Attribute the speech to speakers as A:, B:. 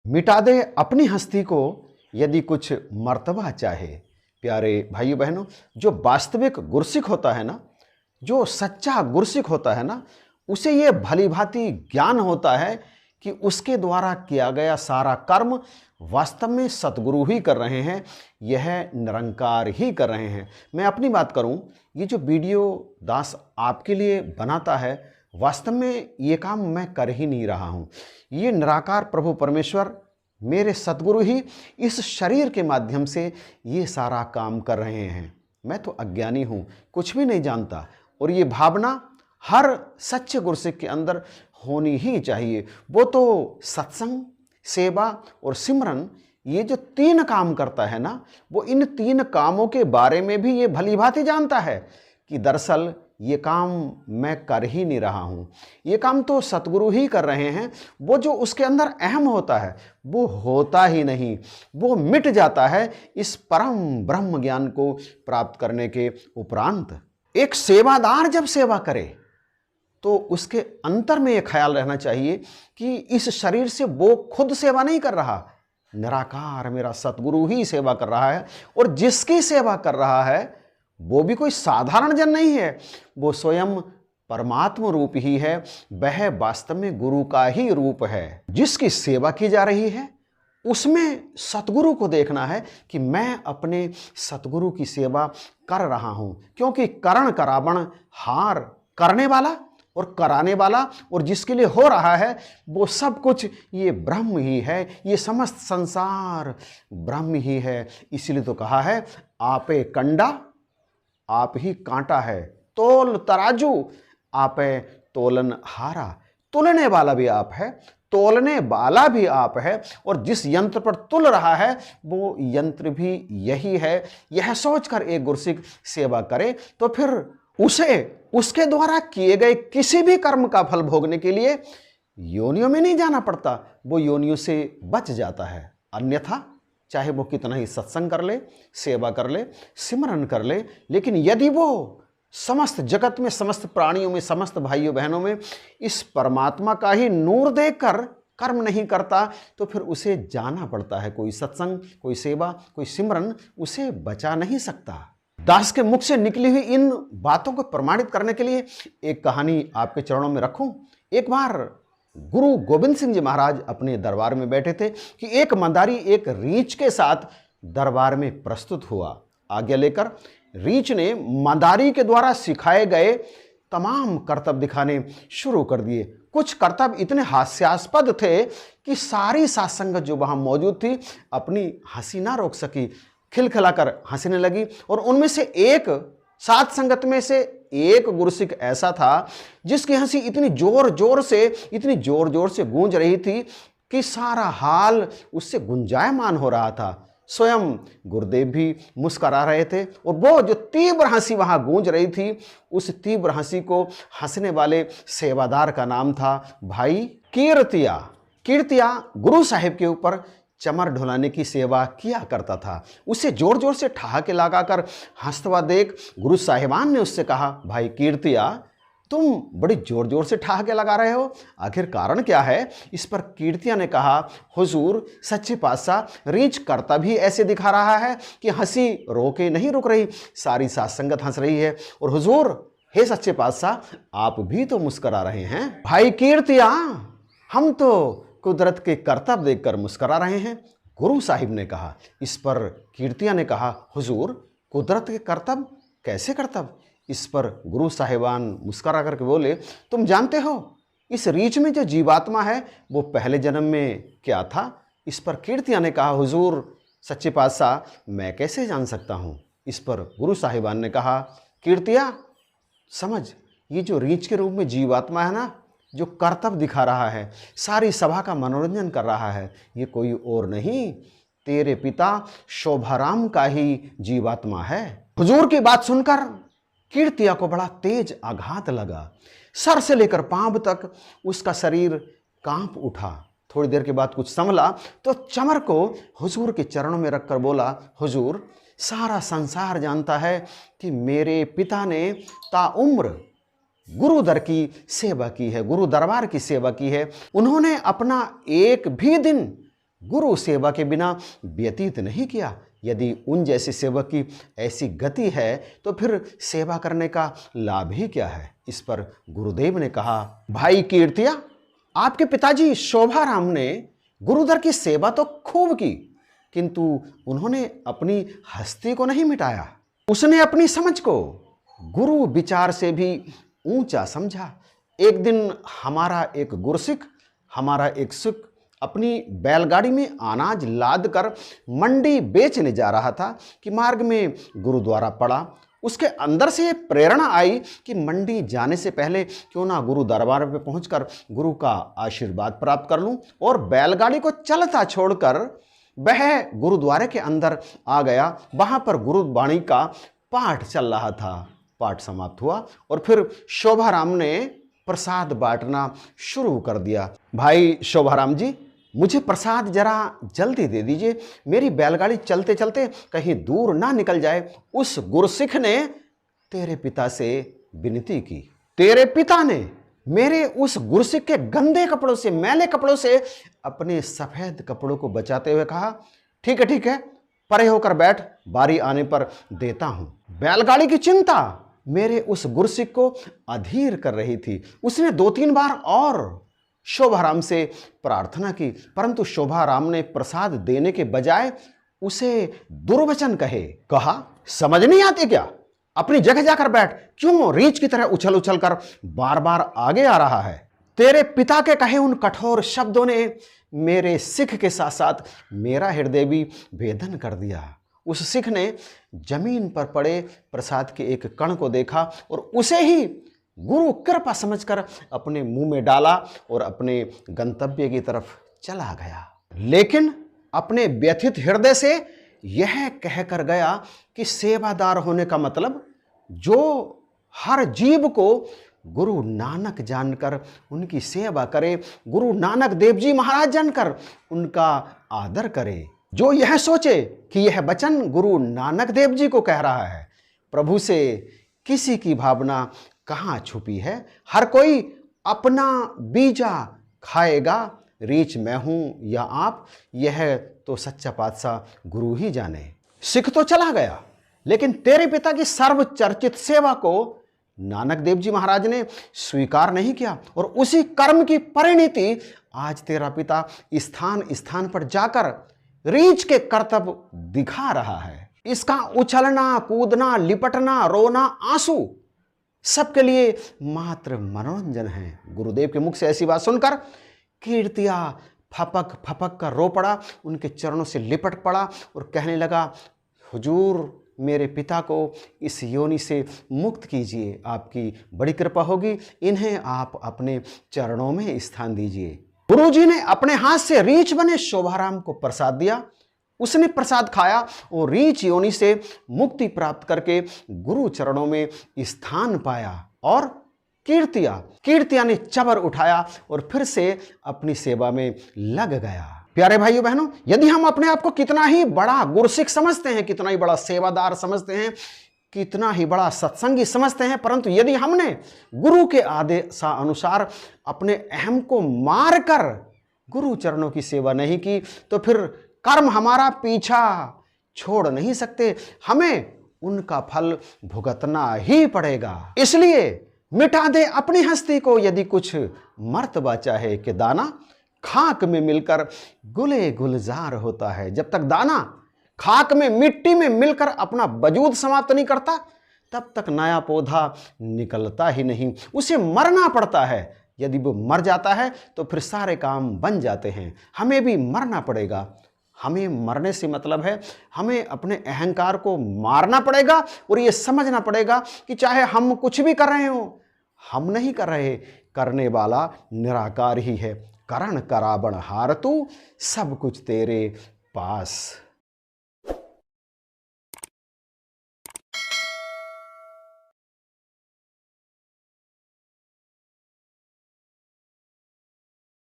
A: मिटा दे अपनी हस्ती को यदि कुछ मर्तबा चाहे। प्यारे भाइयों बहनों, जो वास्तविक गुरसिक होता है ना, जो सच्चा गुरसिक होता है ना, उसे ये भली भांति ज्ञान होता है कि उसके द्वारा किया गया सारा कर्म वास्तव में सतगुरु ही कर रहे हैं, यह निरंकार ही कर रहे हैं। मैं अपनी बात करूं, ये जो वीडियो दास आपके लिए बनाता है, वास्तव में ये काम मैं कर ही नहीं रहा हूं। ये निराकार प्रभु परमेश्वर मेरे सतगुरु ही इस शरीर के माध्यम से ये सारा काम कर रहे हैं। मैं तो अज्ञानी हूं, कुछ भी नहीं जानता, और ये भावना हर सच्चे गुरसिक के अंदर होनी ही चाहिए। वो तो सत्संग, सेवा और सिमरन, ये जो तीन काम करता है ना, वो इन तीन कामों के बारे में भी ये भली भांति जानता है कि दरअसल ये काम मैं कर ही नहीं रहा हूँ, ये काम तो सतगुरु ही कर रहे हैं। वो जो उसके अंदर अहम होता है वो होता ही नहीं, वो मिट जाता है इस परम ब्रह्म ज्ञान को प्राप्त करने के उपरांत। एक सेवादार जब सेवा करे तो उसके अंतर में यह ख्याल रहना चाहिए कि इस शरीर से वो खुद सेवा नहीं कर रहा, निराकार मेरा सतगुरु ही सेवा कर रहा है। और जिसकी सेवा कर रहा है वो भी कोई साधारण जन नहीं है, वो स्वयं परमात्म रूप ही है, वह वास्तव में गुरु का ही रूप है। जिसकी सेवा की जा रही है उसमें सतगुरु को देखना है कि मैं अपने सतगुरु की सेवा कर रहा हूं, क्योंकि करण करावण हार, करने वाला और कराने वाला और जिसके लिए हो रहा है वो सब कुछ ये ब्रह्म ही है, ये समस्त संसार ब्रह्म ही है। इसलिए तो कहा है आपे कंडा आप ही कांटा है, तोल तराजू आपे तोलन हारा। तुलने वाला भी आप है, तोलने वाला भी आप है, और जिस यंत्र पर तुल रहा है वो यंत्र भी यही है। यह सोचकर एक गुरसिक सेवा करे तो फिर उसे उसके द्वारा किए गए किसी भी कर्म का फल भोगने के लिए योनियों में नहीं जाना पड़ता, वो योनियों से बच जाता है। अन्यथा चाहे वो कितना ही सत्संग कर ले, सेवा कर ले, सिमरन कर ले, लेकिन यदि वो समस्त जगत में, समस्त प्राणियों में, समस्त भाइयों बहनों में इस परमात्मा का ही नूर देखकर कर्म नहीं करता तो फिर उसे जाना पड़ता है। कोई सत्संग, कोई सेवा, कोई सिमरन उसे बचा नहीं सकता। दास के मुख से निकली हुई इन बातों को प्रमाणित करने के लिए एक कहानी आपके चरणों में रखूं। एक बार गुरु गोविंद सिंह जी महाराज अपने दरबार में बैठे थे कि एक मंदारी एक रीछ के साथ दरबार में प्रस्तुत हुआ। आज्ञा लेकर रीछ ने मंदारी के द्वारा सिखाए गए तमाम करतब दिखाने शुरू कर दिए। कुछ करतब इतने हास्यास्पद थे कि सारी साथ संगत जो वहां मौजूद थी अपनी हंसी ना रोक सकी, खिलखिलाकर हंसने लगी। और उनमें से एक साथ संगत में से एक गुरसिक ऐसा था जिसकी हंसी इतनी जोर जोर से गूंज रही थी कि सारा हाल उससे गुंजायमान हो रहा था। स्वयं गुरुदेव भी मुस्करा रहे थे, और वो जो तीव्र हंसी वहां गूंज रही थी, उस तीव्र हंसी को हंसने वाले सेवादार का नाम था भाई कीर्तिया। कीर्तिया गुरु साहिब के ऊपर चमर ढुलाने की सेवा किया करता था। उसे जोर जोर से ठहाके लगाकर हंसता हुआ देख गुरु साहिबान ने उससे कहा, भाई कीर्तिया, तुम बड़ी जोर जोर से ठहाके लगा रहे हो, आखिर कारण क्या है? इस पर कीर्तिया ने कहा, हुजूर सच्चे पातशाह, रीछ करता भी ऐसे दिखा रहा है कि हंसी रोके नहीं रुक रही, सारी साथ संगत हंस रही है, और हुजूर हे सच्चे पातशाह आप भी तो मुस्करा रहे हैं। भाई कीर्तिया, हम तो कुदरत के करतब देखकर मुस्करा रहे हैं, गुरु साहिब ने कहा। इस पर कीर्तिया ने कहा, हुजूर कुदरत के करतब? कैसे करतब? इस पर गुरु साहिबान मुस्करा करके बोले, तुम जानते हो इस रीछ में जो जीवात्मा है वो पहले जन्म में क्या था? इस पर कीर्तिया ने कहा, हुजूर सच्चे पातशाह मैं कैसे जान सकता हूँ? इस पर गुरु साहिबान ने कहा, कीर्तिया समझ, ये जो रीछ के रूप में जीवात्मा है ना, जो करतब दिखा रहा है, सारी सभा का मनोरंजन कर रहा है, ये कोई और नहीं, तेरे पिता शोभाराम का ही जीवात्मा है। हुजूर की बात सुनकर कीर्तिया को बड़ा तेज आघात लगा। सर से लेकर पांव तक उसका शरीर कांप उठा। थोड़ी देर के बाद कुछ संभला तो चमर को हुजूर के चरणों में रखकर बोला, हुजूर सारा संसार जानता है कि मेरे पिता ने ताउम्र गुरु दर की सेवा की है, गुरु दरबार की सेवा की है। उन्होंने अपना एक भी दिन गुरु सेवा के बिना व्यतीत नहीं किया। यदि उन जैसे सेवक की ऐसी गति है तो फिर सेवा करने का लाभ ही क्या है। इस पर गुरुदेव ने कहा, भाई कीर्तिया, आपके पिताजी शोभाराम ने गुरुदर की सेवा तो खूब की, किंतु उन्होंने अपनी हस्ती को नहीं मिटाया। उसने अपनी समझ को गुरु विचार से भी ऊंचा समझा। एक दिन हमारा एक सिख अपनी बैलगाड़ी में अनाज लाद कर मंडी बेचने जा रहा था कि मार्ग में गुरुद्वारा पड़ा। उसके अंदर से प्रेरणा आई कि मंडी जाने से पहले क्यों ना गुरु दरबार पे पहुंचकर गुरु का आशीर्वाद प्राप्त कर लूं, और बैलगाड़ी को चलता छोड़कर वह गुरुद्वारे के अंदर आ गया। वहां पर गुरुवाणी का पाठ चल रहा था। पाठ समाप्त हुआ और फिर शोभाराम ने प्रसाद बांटना शुरू कर दिया। भाई शोभाराम जी, मुझे प्रसाद जरा जल्दी दे दीजिए, मेरी बैलगाड़ी चलते चलते कहीं दूर ना निकल जाए। उस गुरसिख ने तेरे पिता से विनती की। तेरे पिता ने मेरे उस गुरसिख के गंदे कपड़ों से, मैले कपड़ों से अपने सफेद कपड़ों को बचाते हुए कहा, ठीक है, परे होकर बैठ, बारी आने पर देता हूं। बैलगाड़ी की चिंता मेरे उस गुरसिख को अधीर कर रही थी। उसने 2-3 बार और शोभाराम से प्रार्थना की, परंतु शोभाराम ने प्रसाद देने के बजाय उसे दुर्वचन कहा, समझ नहीं आती क्या? अपनी जगह जाकर बैठ, क्यों रीछ की तरह उछल उछल कर बार बार आगे आ रहा है? तेरे पिता के कहे उन कठोर शब्दों ने मेरे सिख के साथ साथ मेरा हृदय भी भेदन कर दिया। उस सिख ने जमीन पर पड़े प्रसाद के एक कण को देखा और उसे ही गुरु कृपा समझकर अपने मुंह में डाला और अपने गंतव्य की तरफ चला गया। लेकिन अपने व्यथित हृदय से यह कहकर गया कि सेवादार होने का मतलब जो हर जीव को गुरु नानक जानकर उनकी सेवा करे, गुरु नानक देव जी महाराज जानकर उनका आदर करे, जो यह सोचे कि यह वचन गुरु नानक देव जी को कह रहा है। प्रभु से किसी की भावना कहाँ छुपी है? हर कोई अपना बीजा खाएगा, रीछ मैं हूं या आप, यह तो सच्चा पातशाह गुरु ही जाने। सिख तो चला गया, लेकिन तेरे पिता की सर्वचर्चित सेवा को नानक देव जी महाराज ने स्वीकार नहीं किया और उसी कर्म की परिणति आज तेरा पिता स्थान स्थान पर जाकर रीछ के कर्तव्य दिखा रहा है। इसका उछलना, कूदना, लिपटना, रोना, आंसू सबके लिए मात्र मनोरंजन है। गुरुदेव के मुख से ऐसी बात सुनकर कीर्तिया फपक फपक कर रो पड़ा, उनके चरणों से लिपट पड़ा और कहने लगा, हुजूर मेरे पिता को इस योनि से मुक्त कीजिए, आपकी बड़ी कृपा होगी, इन्हें आप अपने चरणों में स्थान दीजिए। गुरुजी ने अपने हाथ से रीछ बने शोभाराम को प्रसाद दिया। उसने प्रसाद खाया और रीछ योनि से मुक्ति प्राप्त करके गुरु चरणों में स्थान पाया। और कीर्तिया ने चबर उठाया और फिर से अपनी सेवा में लग गया। प्यारे भाइयों बहनों, यदि हम अपने आप को कितना ही बड़ा गुरसिख समझते हैं, कितना ही बड़ा सेवादार समझते हैं, कितना ही बड़ा सत्संगी समझते हैं, परंतु यदि हमने गुरु के आदेशानुसार अपने अहम को मारकर गुरु चरणों की सेवा नहीं की तो फिर कर्म हमारा पीछा छोड़ नहीं सकते, हमें उनका फल भुगतना ही पड़ेगा। इसलिए मिटा दे अपनी हस्ती को यदि कुछ मर्तबा चाहे कि दाना खाक में मिलकर गुले गुलजार होता है। जब तक दाना खाक में, मिट्टी में मिलकर अपना वजूद समाप्त नहीं करता, तब तक नया पौधा निकलता ही नहीं, उसे मरना पड़ता है। यदि वो मर जाता है तो फिर सारे काम बन जाते हैं। हमें भी मरना पड़ेगा। हमें मरने से मतलब है हमें अपने अहंकार को मारना पड़ेगा और ये समझना पड़ेगा कि चाहे हम कुछ भी कर रहे हो, हम नहीं कर रहे, करने वाला निराकार ही है। करण करावण हार तू, सब कुछ तेरे पास।